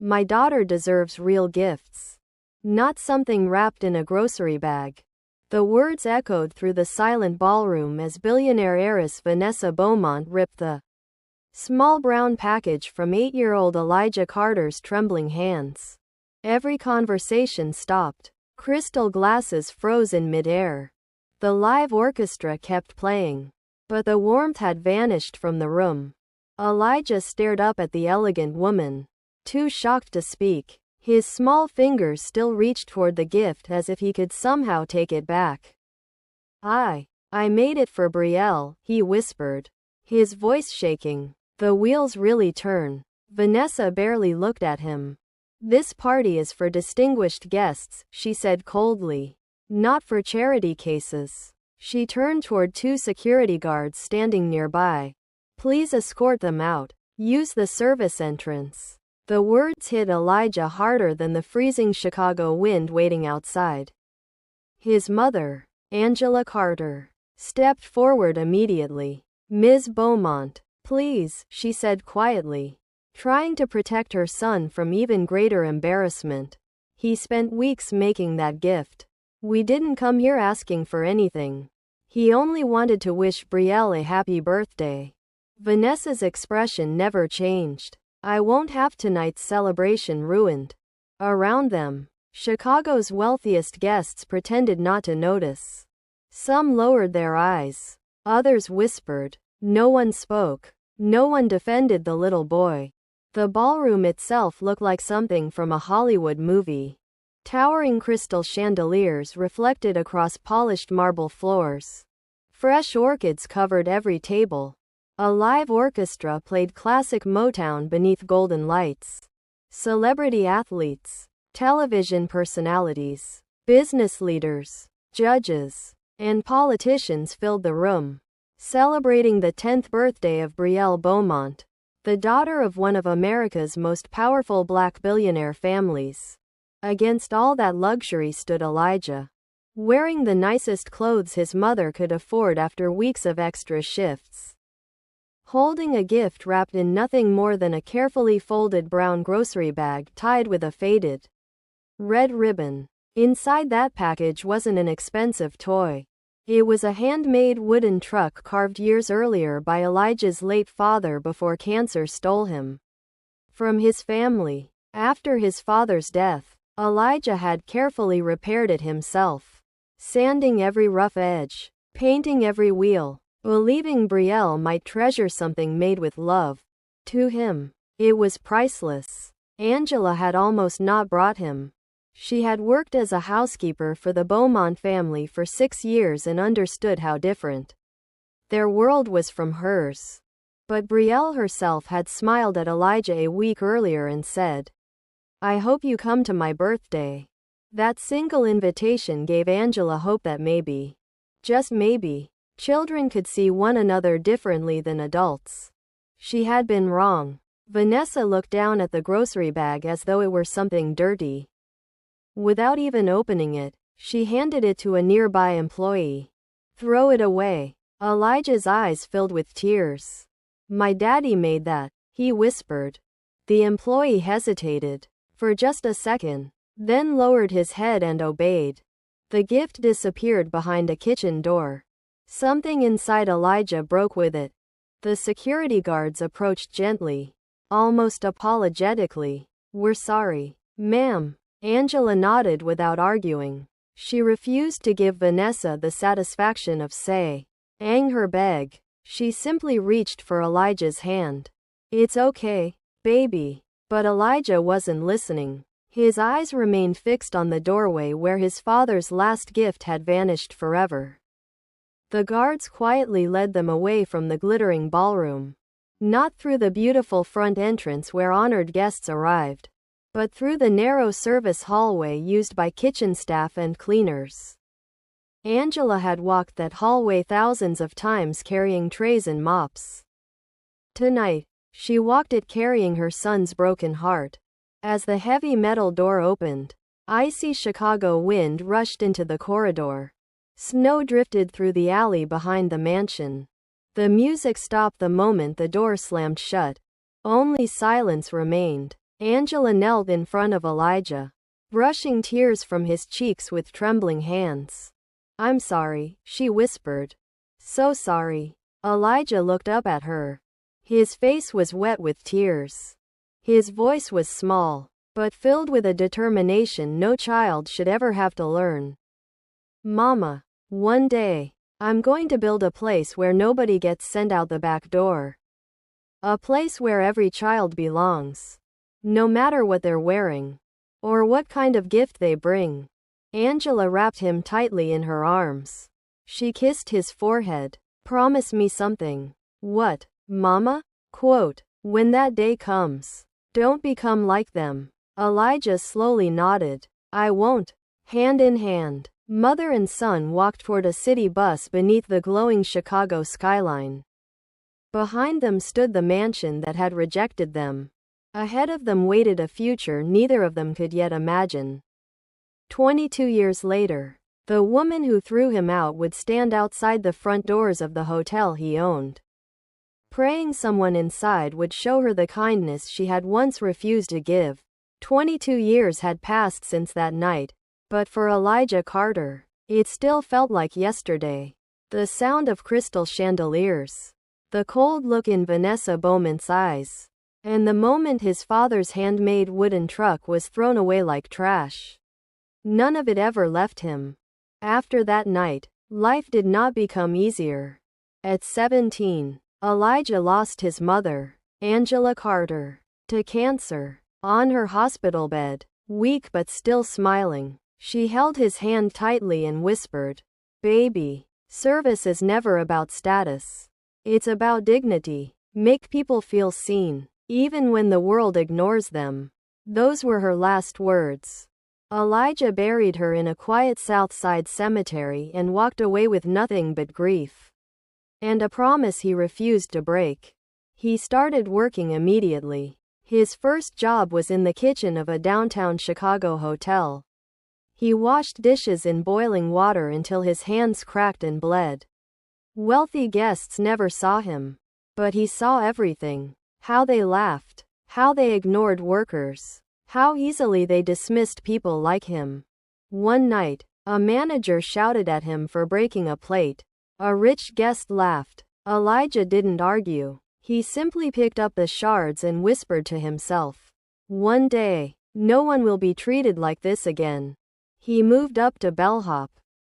My daughter deserves real gifts, not something wrapped in a grocery bag. The words echoed through the silent ballroom as billionaire heiress Vanessa Beaumont ripped the small brown package from 8-year-old Elijah Carter's trembling hands. Every conversation stopped. Crystal glasses froze in midair. The live orchestra kept playing, but the warmth had vanished from the room. Elijah stared up at the elegant woman, too shocked to speak. His small fingers still reached toward the gift as if he could somehow take it back. I made it for Brielle, he whispered, his voice shaking. The wheels really turn. Vanessa barely looked at him. This party is for distinguished guests, she said coldly. Not for charity cases. She turned toward 2 security guards standing nearby. Please escort them out. Use the service entrance. The words hit Elijah harder than the freezing Chicago wind waiting outside. His mother, Angela Carter, stepped forward immediately. Ms. Beaumont, please, she said quietly, trying to protect her son from even greater embarrassment. He spent weeks making that gift. We didn't come here asking for anything. He only wanted to wish Brielle a happy birthday. Vanessa's expression never changed. I won't have tonight's celebration ruined. Around them, Chicago's wealthiest guests pretended not to notice. Some lowered their eyes. Others whispered. No one spoke. No one defended the little boy. The ballroom itself looked like something from a Hollywood movie. Towering crystal chandeliers reflected across polished marble floors. Fresh orchids covered every table. A live orchestra played classic Motown beneath golden lights. Celebrity athletes, television personalities, business leaders, judges, and politicians filled the room, celebrating the 10th birthday of Brielle Beaumont, the daughter of one of America's most powerful black billionaire families. Against all that luxury stood Elijah, wearing the nicest clothes his mother could afford after weeks of extra shifts. Holding a gift wrapped in nothing more than a carefully folded brown grocery bag tied with a faded red ribbon. Inside that package wasn't an expensive toy. It was a handmade wooden truck carved years earlier by Elijah's late father before cancer stole him from his family. After his father's death, Elijah had carefully repaired it himself, sanding every rough edge, painting every wheel, believing Brielle might treasure something made with love. To him, it was priceless. Angela had almost not brought him. She had worked as a housekeeper for the Beaumont family for 6 years and understood how different their world was from hers. But Brielle herself had smiled at Elijah a week earlier and said, I hope you come to my birthday. That single invitation gave Angela hope that maybe, just maybe, children could see one another differently than adults. She had been wrong. Vanessa looked down at the grocery bag as though it were something dirty. Without even opening it, she handed it to a nearby employee. Throw it away. Elijah's eyes filled with tears. My daddy made that, he whispered. The employee hesitated for just a second, then lowered his head and obeyed. The gift disappeared behind a kitchen door. Something inside Elijah broke with it. The security guards approached gently, almost apologetically. We're sorry, ma'am. Angela nodded without arguing. She refused to give Vanessa the satisfaction of saying her beg. She simply reached for Elijah's hand. It's okay, baby. But Elijah wasn't listening. His eyes remained fixed on the doorway where his father's last gift had vanished forever. The guards quietly led them away from the glittering ballroom. Not through the beautiful front entrance where honored guests arrived, but through the narrow service hallway used by kitchen staff and cleaners. Angela had walked that hallway thousands of times carrying trays and mops. Tonight, she walked it carrying her son's broken heart. As the heavy metal door opened, icy Chicago wind rushed into the corridor. Snow drifted through the alley behind the mansion. The music stopped the moment the door slammed shut. Only silence remained. Angela knelt in front of Elijah, brushing tears from his cheeks with trembling hands. "I'm sorry," she whispered. "So sorry." Elijah looked up at her. His face was wet with tears. His voice was small, but filled with a determination no child should ever have to learn. "Mama, one day, I'm going to build a place where nobody gets sent out the back door. A place where every child belongs. No matter what they're wearing, or what kind of gift they bring." Angela wrapped him tightly in her arms. She kissed his forehead. "Promise me something." "What, Mama?" Quote, "When that day comes, don't become like them." Elijah slowly nodded. "I won't." Hand in hand, mother and son walked toward a city bus beneath the glowing Chicago skyline. Behind them stood the mansion that had rejected them. Ahead of them waited a future neither of them could yet imagine. 22 years later, the woman who threw him out would stand outside the front doors of the hotel he owned, praying someone inside would show her the kindness she had once refused to give. 22 years had passed since that night, but for Elijah Carter, it still felt like yesterday. The sound of crystal chandeliers, the cold look in Vanessa Beaumont's eyes, and the moment his father's handmade wooden truck was thrown away like trash. None of it ever left him. After that night, life did not become easier. At 17, Elijah lost his mother, Angela Carter, to cancer. On her hospital bed, weak but still smiling, she held his hand tightly and whispered, "Baby, service is never about status. It's about dignity. Make people feel seen, even when the world ignores them." Those were her last words. Elijah buried her in a quiet South Side cemetery and walked away with nothing but grief. And a promise he refused to break. He started working immediately. His first job was in the kitchen of a downtown Chicago hotel. He washed dishes in boiling water until his hands cracked and bled. Wealthy guests never saw him, but he saw everything. How they laughed, how they ignored workers, how easily they dismissed people like him. One night, a manager shouted at him for breaking a plate. A rich guest laughed. Elijah didn't argue. He simply picked up the shards and whispered to himself, "One day, no one will be treated like this again." He moved up to bellhop,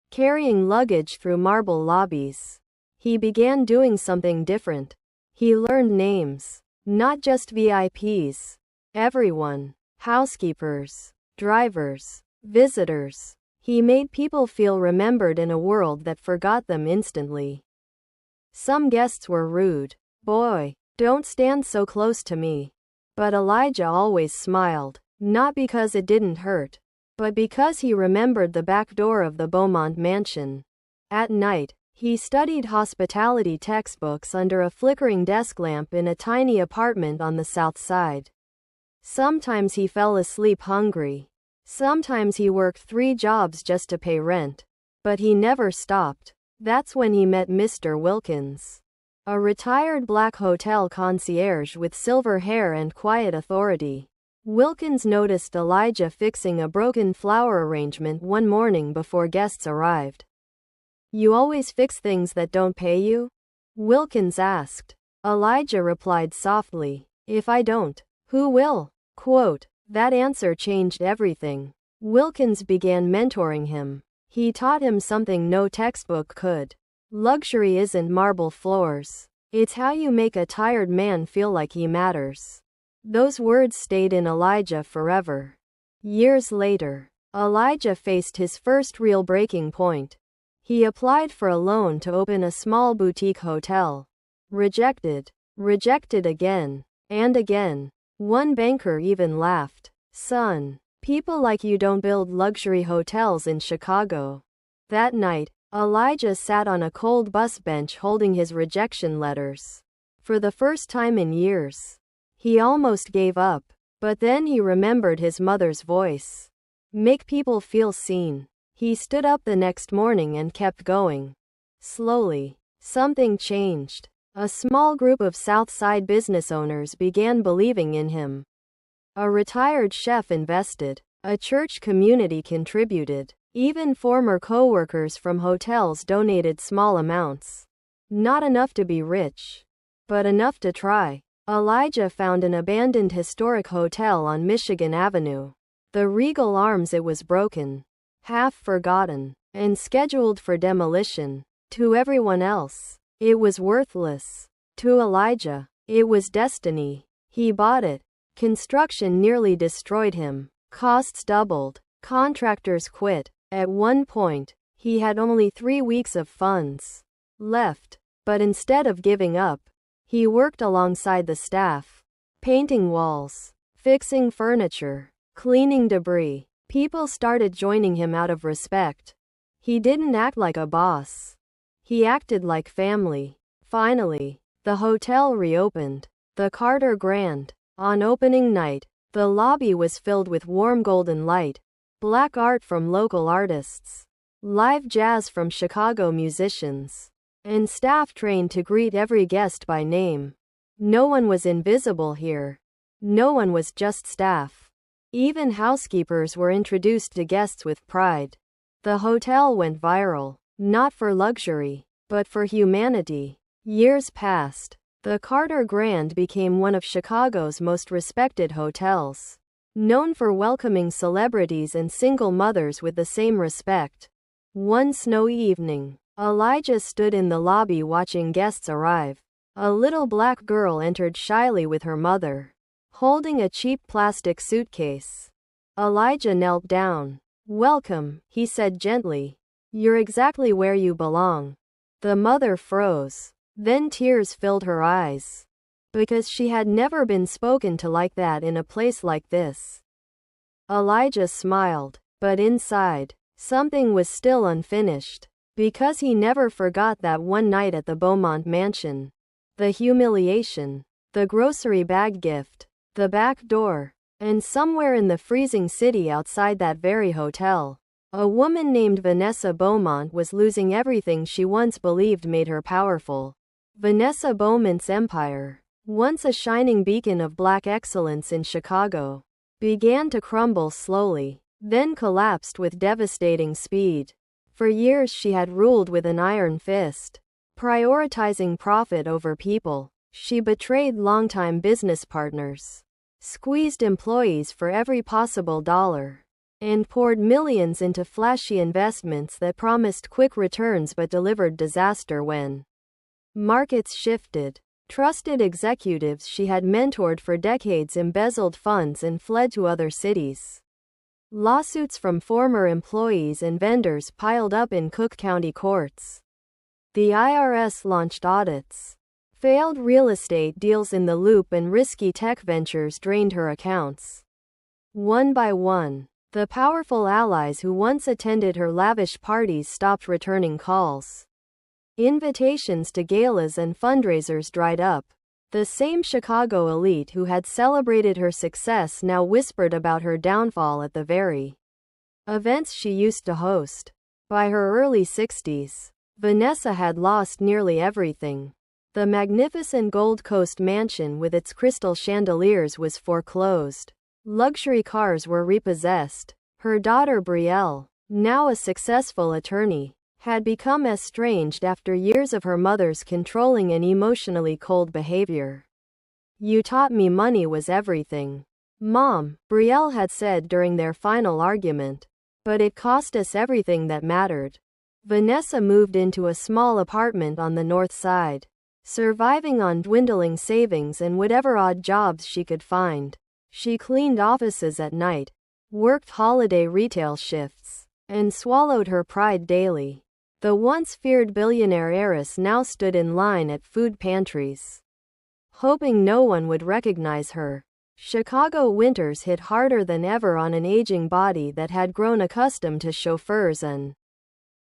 carrying luggage through marble lobbies. He began doing something different. He learned names, not just VIPs. Everyone. Housekeepers, drivers, visitors. He made people feel remembered in a world that forgot them instantly. Some guests were rude. "Boy, don't stand so close to me." But Elijah always smiled, not because it didn't hurt, but because he remembered the back door of the Beaumont mansion. At night, he studied hospitality textbooks under a flickering desk lamp in a tiny apartment on the South Side. Sometimes he fell asleep hungry. Sometimes he worked 3 jobs just to pay rent. But he never stopped. That's when he met Mr. Wilkins, a retired black hotel concierge with silver hair and quiet authority. Wilkins noticed Elijah fixing a broken flower arrangement one morning before guests arrived. "You always fix things that don't pay you?" Wilkins asked. Elijah replied softly, "If I don't, who will?" Quote, that answer changed everything. Wilkins began mentoring him. He taught him something no textbook could. Luxury isn't marble floors. It's how you make a tired man feel like he matters. Those words stayed in Elijah forever. Years later, Elijah faced his first real breaking point. He applied for a loan to open a small boutique hotel. Rejected. Rejected again. And again. One banker even laughed. "Son, people like you don't build luxury hotels in Chicago." That night, Elijah sat on a cold bus bench holding his rejection letters. For the first time in years, he almost gave up. But then he remembered his mother's voice. Make people feel seen. He stood up the next morning and kept going. Slowly, something changed. A small group of South Side business owners began believing in him. A retired chef invested. A church community contributed. Even former co-workers from hotels donated small amounts. Not enough to be rich, but enough to try. Elijah found an abandoned historic hotel on Michigan Avenue. The Regal Arms. It was broken, half forgotten, and scheduled for demolition. To everyone else, it was worthless. To Elijah, it was destiny. He bought it. Construction nearly destroyed him. Costs doubled. Contractors quit. At one point, he had only 3 weeks of funds left. But instead of giving up, he worked alongside the staff, painting walls, fixing furniture, cleaning debris. People started joining him out of respect. He didn't act like a boss. He acted like family. Finally, the hotel reopened. The Carter Grand. On opening night, the lobby was filled with warm golden light, black art from local artists, live jazz from Chicago musicians, and staff trained to greet every guest by name. No one was invisible here. No one was just staff. Even housekeepers were introduced to guests with pride. The hotel went viral, not for luxury, but for humanity. Years passed. The Carter Grand became one of Chicago's most respected hotels, known for welcoming celebrities and single mothers with the same respect. One snowy evening, Elijah stood in the lobby watching guests arrive. A little black girl entered shyly with her mother, holding a cheap plastic suitcase. Elijah knelt down. "Welcome," he said gently. "You're exactly where you belong." The mother froze. Then tears filled her eyes, because she had never been spoken to like that in a place like this. Elijah smiled, but inside, something was still unfinished, because he never forgot that one night at the Beaumont mansion. The humiliation, the grocery bag gift, the back door, and somewhere in the freezing city outside that very hotel, a woman named Vanessa Beaumont was losing everything she once believed made her powerful. Vanessa Beaumont's empire, once a shining beacon of black excellence in Chicago, began to crumble slowly, then collapsed with devastating speed. For years she had ruled with an iron fist, prioritizing profit over people. She betrayed longtime business partners, squeezed employees for every possible dollar, and poured millions into flashy investments that promised quick returns but delivered disaster when markets shifted. Trusted executives she had mentored for decades embezzled funds and fled to other cities. Lawsuits from former employees and vendors piled up in Cook County courts. The IRS launched audits. Failed real estate deals in the loop and risky tech ventures drained her accounts. One by one, the powerful allies who once attended her lavish parties stopped returning calls. Invitations to galas and fundraisers dried up. The same Chicago elite who had celebrated her success now whispered about her downfall at the very events she used to host. By her early 60s, Vanessa had lost nearly everything. The magnificent Gold Coast mansion with its crystal chandeliers was foreclosed. Luxury cars were repossessed. Her daughter Brielle, now a successful attorney, had become estranged after years of her mother's controlling and emotionally cold behavior. "You taught me money was everything, Mom," Brielle had said during their final argument. "But it cost us everything that mattered." Vanessa moved into a small apartment on the north side, surviving on dwindling savings and whatever odd jobs she could find. She cleaned offices at night, worked holiday retail shifts, and swallowed her pride daily. The once feared billionaire heiress now stood in line at food pantries, hoping no one would recognize her. Chicago winters hit harder than ever on an aging body that had grown accustomed to chauffeurs and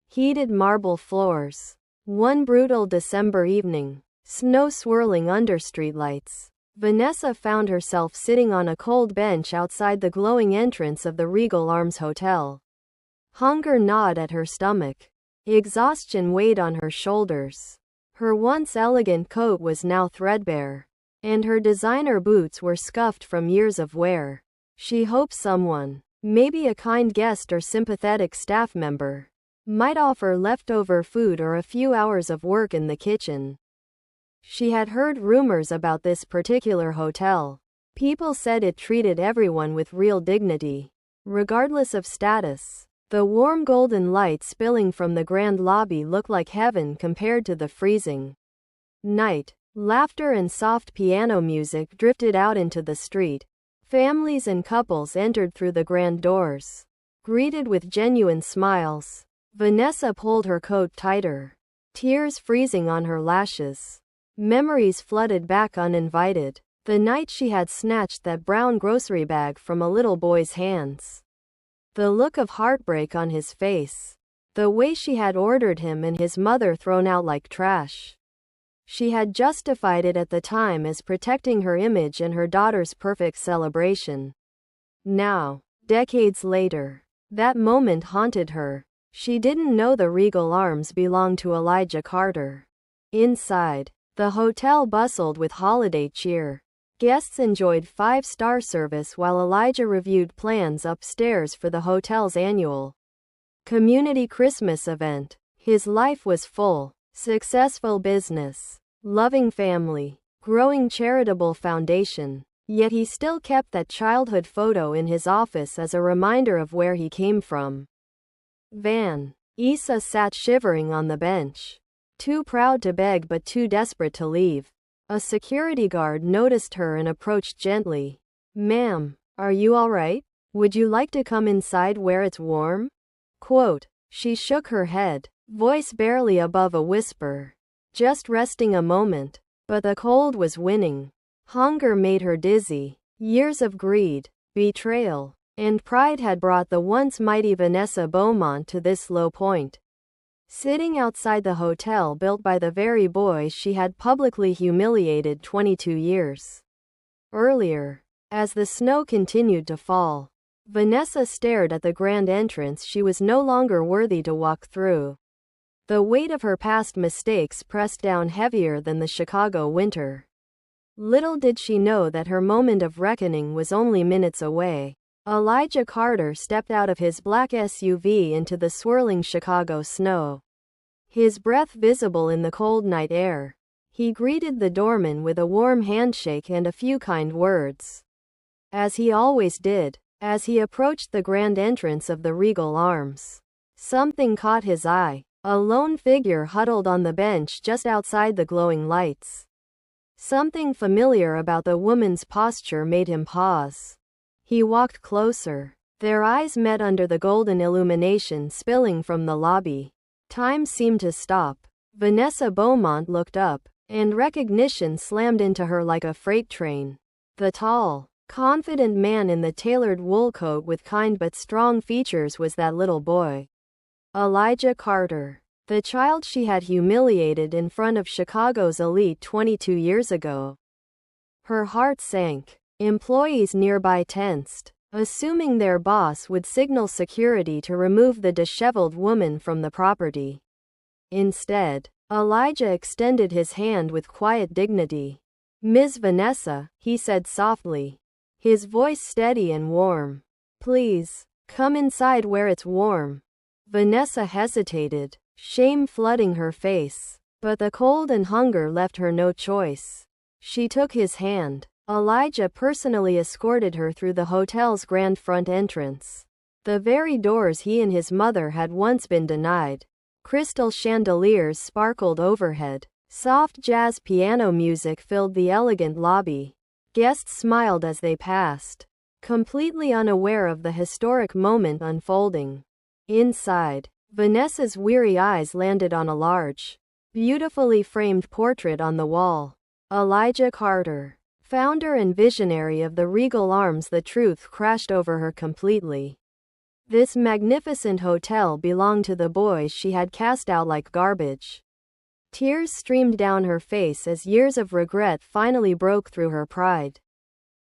heated marble floors. One brutal December evening, snow swirling under streetlights, Vanessa found herself sitting on a cold bench outside the glowing entrance of the Regal Arms Hotel. Hunger gnawed at her stomach. Exhaustion weighed on her shoulders. Her once elegant coat was now threadbare, and her designer boots were scuffed from years of wear. She hopes someone, maybe a kind guest or sympathetic staff member, might offer leftover food or a few hours of work in the kitchen. She had heard rumors about this particular hotel. People said it treated everyone with real dignity, regardless of status. The warm golden light spilling from the grand lobby looked like heaven compared to the freezing night. Laughter and soft piano music drifted out into the street. Families and couples entered through the grand doors, greeted with genuine smiles. Vanessa pulled her coat tighter, tears freezing on her lashes. Memories flooded back uninvited. The night she had snatched that brown grocery bag from a little boy's hands. The look of heartbreak on his face. The way she had ordered him and his mother thrown out like trash. She had justified it at the time as protecting her image and her daughter's perfect celebration. Now, decades later, that moment haunted her. She didn't know the Regal Arms belonged to Elijah Carter. Inside, the hotel bustled with holiday cheer. Guests enjoyed 5-star service while Elijah reviewed plans upstairs for the hotel's annual community Christmas event. His life was full. Successful business, loving family, growing charitable foundation. Yet he still kept that childhood photo in his office as a reminder of where he came from. Isa sat shivering on the bench, too proud to beg but too desperate to leave. A security guard noticed her and approached gently. "Ma'am, are you all right? Would you like to come inside where it's warm?" Quote. She shook her head, voice barely above a whisper. Just resting a moment. But the cold was winning. Hunger made her dizzy. Years of greed, betrayal, and pride had brought the once mighty Vanessa Beaumont to this low point. Sitting outside the hotel built by the very boy she had publicly humiliated 22 years earlier. As the snow continued to fall, Vanessa stared at the grand entrance she was no longer worthy to walk through. The weight of her past mistakes pressed down heavier than the Chicago winter. Little did she know that her moment of reckoning was only minutes away. Elijah Carter stepped out of his black SUV into the swirling Chicago snow, his breath visible in the cold night air. He greeted the doorman with a warm handshake and a few kind words, as he always did. As he approached the grand entrance of the Regal Arms, something caught his eye. A lone figure huddled on the bench just outside the glowing lights. Something familiar about the woman's posture made him pause. He walked closer. Their eyes met under the golden illumination spilling from the lobby. Time seemed to stop. Vanessa Beaumont looked up, and recognition slammed into her like a freight train. The tall, confident man in the tailored wool coat with kind but strong features was that little boy. Elijah Carter, the child she had humiliated in front of Chicago's elite 22 years ago. Her heart sank. Employees nearby tensed, assuming their boss would signal security to remove the disheveled woman from the property. Instead, Elijah extended his hand with quiet dignity. "Ms. Vanessa," he said softly, his voice steady and warm. "Please, come inside where it's warm." Vanessa hesitated, shame flooding her face. But the cold and hunger left her no choice. She took his hand. Elijah personally escorted her through the hotel's grand front entrance, the very doors he and his mother had once been denied. Crystal chandeliers sparkled overhead. Soft jazz piano music filled the elegant lobby. Guests smiled as they passed, completely unaware of the historic moment unfolding. Inside, Vanessa's weary eyes landed on a large, beautifully framed portrait on the wall. Elijah Carter, founder and visionary of the Regal Arms. The truth crashed over her completely. This magnificent hotel belonged to the boys she had cast out like garbage. Tears streamed down her face as years of regret finally broke through her pride.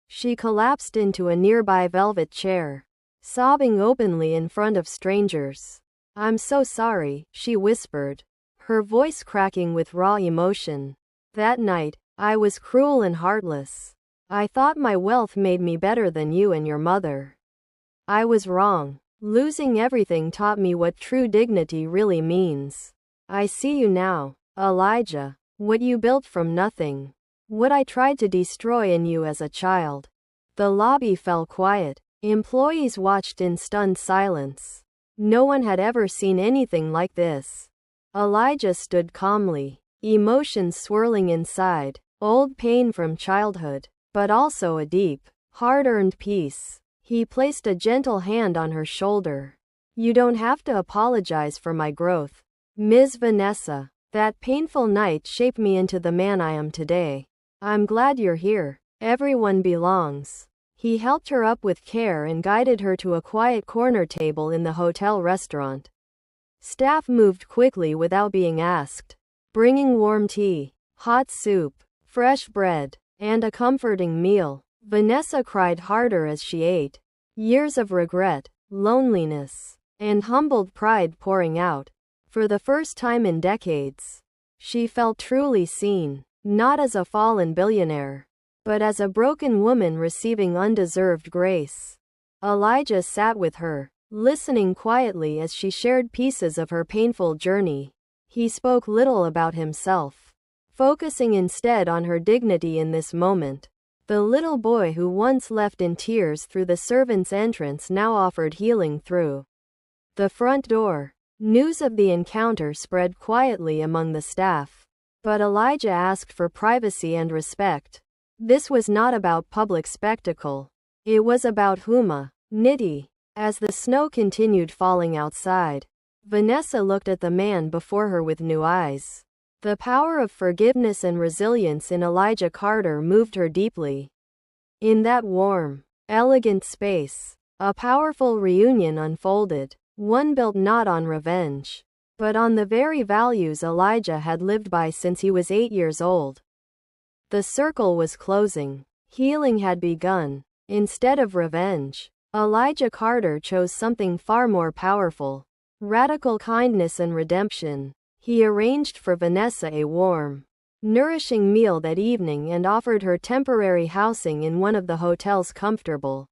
She collapsed into a nearby velvet chair, sobbing openly in front of strangers. "I'm so sorry," she whispered, her voice cracking with raw emotion. "That night, I was cruel and heartless. I thought my wealth made me better than you and your mother. I was wrong. Losing everything taught me what true dignity really means. I see you now, Elijah. What you built from nothing. What I tried to destroy in you as a child. The lobby fell quiet. Employees watched in stunned silence. No one had ever seen anything like this. Elijah stood calmly, emotions swirling inside, old pain from childhood, but also a deep, hard-earned peace. He placed a gentle hand on her shoulder. You don't have to apologize for my growth, Ms. Vanessa. That painful night shaped me into the man I am today. I'm glad you're here. Everyone belongs. He helped her up with care and guided her to a quiet corner table in the hotel restaurant. Staff moved quickly without being asked, bringing warm tea, hot soup, fresh bread, and a comforting meal. Vanessa cried harder as she ate. Years of regret, loneliness, and humbled pride pouring out. For the first time in decades, she felt truly seen, not as a fallen billionaire, but as a broken woman receiving undeserved grace. Elijah sat with her, listening quietly as she shared pieces of her painful journey. He spoke little about himself, focusing instead on her dignity in this moment. The little boy who once left in tears through the servant's entrance now offered healing through the front door. News of the encounter spread quietly among the staff, but Elijah asked for privacy and respect. This was not about public spectacle. It was about humanity. As the snow continued falling outside, Vanessa looked at the man before her with new eyes. The power of forgiveness and resilience in Elijah Carter moved her deeply. In that warm, elegant space, a powerful reunion unfolded, one built not on revenge, but on the very values Elijah had lived by since he was 8 years old. The circle was closing. Healing had begun. Instead of revenge, Elijah Carter chose something far more powerful: radical kindness and redemption. He arranged for Vanessa a warm, nourishing meal that evening and offered her temporary housing in one of the hotel's comfortable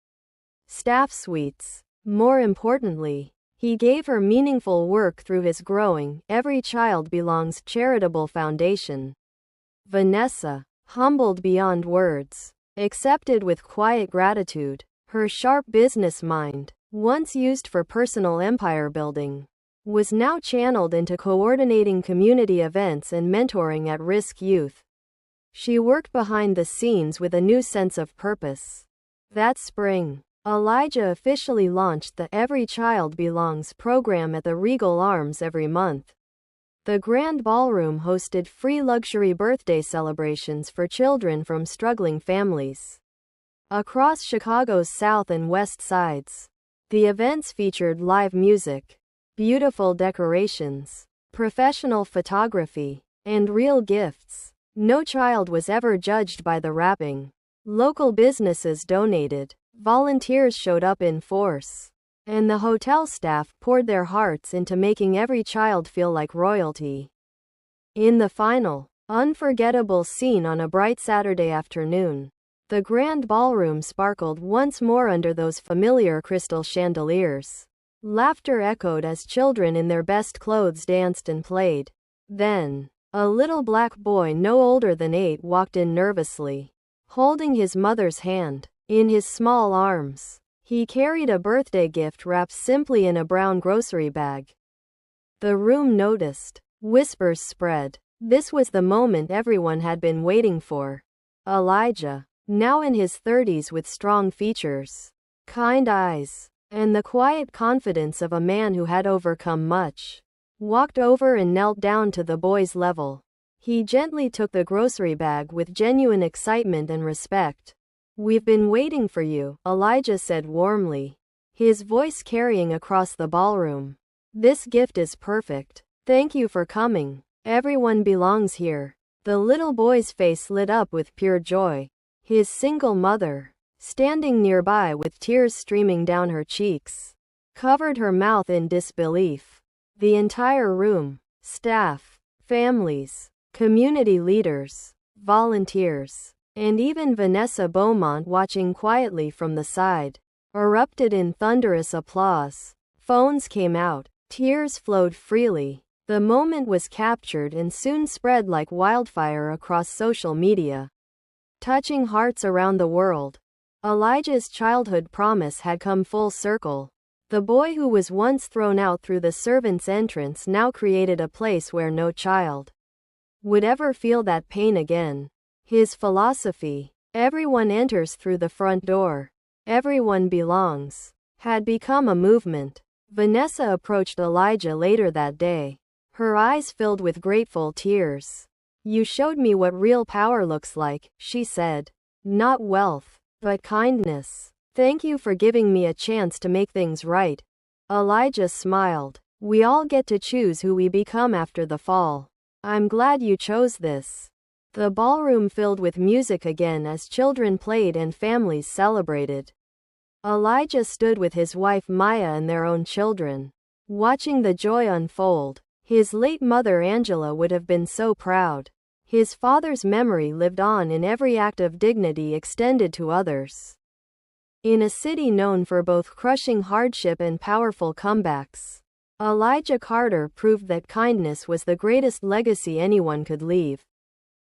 staff suites. More importantly, he gave her meaningful work through his growing Every Child Belongs charitable foundation. Vanessa, humbled beyond words, accepted with quiet gratitude. Her sharp business mind, once used for personal empire building, was now channeled into coordinating community events and mentoring at-risk youth. She worked behind the scenes with a new sense of purpose. That spring, Elijah officially launched the Every Child Belongs program at the Regal Arms every month. The Grand Ballroom hosted free luxury birthday celebrations for children from struggling families across Chicago's South and West Sides. The events featured live music, beautiful decorations, professional photography, and real gifts. No child was ever judged by the wrapping. Local businesses donated, volunteers showed up in force, and the hotel staff poured their hearts into making every child feel like royalty. In the final, unforgettable scene on a bright Saturday afternoon, the Grand Ballroom sparkled once more under those familiar crystal chandeliers. Laughter echoed as children in their best clothes danced and played. Then, a little black boy no older than 8 walked in nervously, holding his mother's hand in his small arms. He carried a birthday gift wrapped simply in a brown grocery bag. The room noticed. Whispers spread. This was the moment everyone had been waiting for. Elijah, now in his 30s with strong features, kind eyes, and the quiet confidence of a man who had overcome much, walked over and knelt down to the boy's level. He gently took the grocery bag with genuine excitement and respect. "We've been waiting for you," Elijah said warmly, his voice carrying across the ballroom. "This gift is perfect. Thank you for coming. Everyone belongs here." The little boy's face lit up with pure joy. His single mother, standing nearby with tears streaming down her cheeks, covered her mouth in disbelief. The entire room, staff, families, community leaders, volunteers, And even Vanessa Beaumont, watching quietly from the side, erupted in thunderous applause. Phones came out. Tears flowed freely. The moment was captured and soon spread like wildfire across social media, touching hearts around the world. Elijah's childhood promise had come full circle. The boy who was once thrown out through the servants' entrance now created a place where no child would ever feel that pain again. His philosophy, everyone enters through the front door, everyone belongs, had become a movement. Vanessa approached Elijah later that day, her eyes filled with grateful tears. "You showed me what real power looks like," she said. "Not wealth, but kindness. Thank you for giving me a chance to make things right." Elijah smiled. "We all get to choose who we become after the fall. I'm glad you chose this." The ballroom filled with music again as children played and families celebrated. Elijah stood with his wife Maya and their own children, watching the joy unfold. His late mother Angela would have been so proud. His father's memory lived on in every act of dignity extended to others. In a city known for both crushing hardship and powerful comebacks, Elijah Carter proved that kindness was the greatest legacy anyone could leave.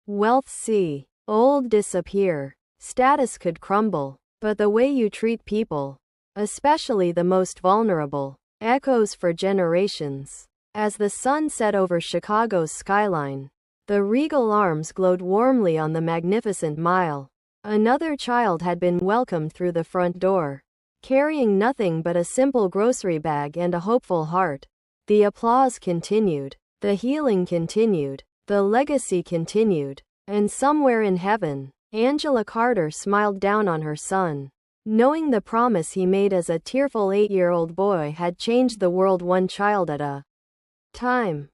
Wealth see old disappear, status could crumble, but the way you treat people, especially the most vulnerable, echoes for generations. As the sun set over Chicago's skyline, the regal arms glowed warmly on the magnificent mile. Another child had been welcomed through the front door, carrying nothing but a simple grocery bag and a hopeful heart. The applause continued, the healing continued, the legacy continued, and somewhere in heaven, Angela Carter smiled down on her son, knowing the promise he made as a tearful 8-year-old boy had changed the world one child at a time.